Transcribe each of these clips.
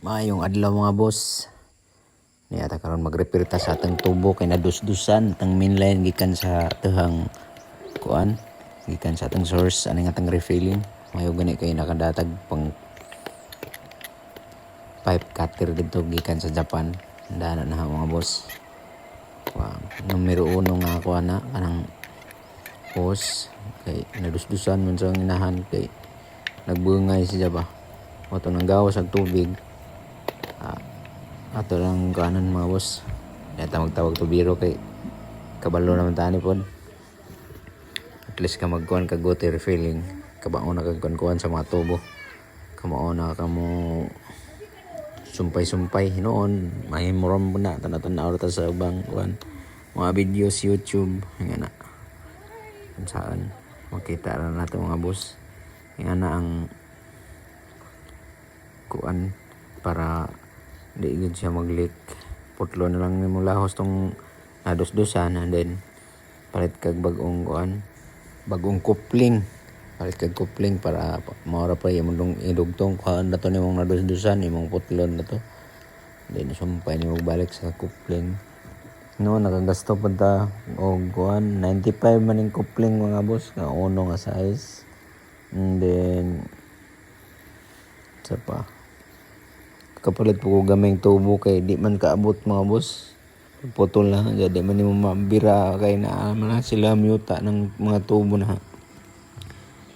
Maayong adlaw mga boss. Niya karon mag-repair ta sa atong tubo kay nadusdusan atong mainline gikan sa tuhang kuan, gikan sa atong source ani nga atong refilling. Mayo gani kay nakadatag pang pipe cutter dito gikan sa Japan. Dana na mga boss. Wow. Numero 1 nga ako ana kanang hose kay nadusdusan man sa inahan kay nagbungay siya ba. Wato nang gawas ang tubig. Ato lang kanan mga boss. Neta magtawag to biro kay kabalo naman tani pod. At least ka magkuhan kag water refilling. Kabaon na kag kuhan sa mga tubo. Kamao na kamo sumpay-sumpay noon. Mahimuram po na. Tanatan-tanaw ta sa ubang kuhan. Mga videos YouTube. Nga na. Kung saan. Makita na natin mga boss. Nga na ang kuhan para di gud siya mag-leak. Putlo na lang nimo lahos tong nadusdusan and then palit kag bagong kuan, bagong coupling. Palit kag coupling para maura pa imong idugtong kuan na to nimong nadusdusan imong putlon na to. Then sumpay nimo balik sa coupling. No, nakagasto pa ta og kuan 95 maning coupling mga boss nga uno nga size. And then sa pa kapalit po ko gamay tubo kay di man kaabot mga boss. Putol na jadi man nimo mabira kay na man sila myuta ng mga tubo na.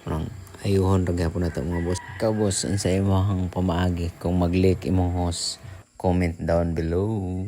Parang ayuhon ra gyapon nato mga boss. Ka boss unsa imong pamaagi kung mag-leak imong hose? Comment down below.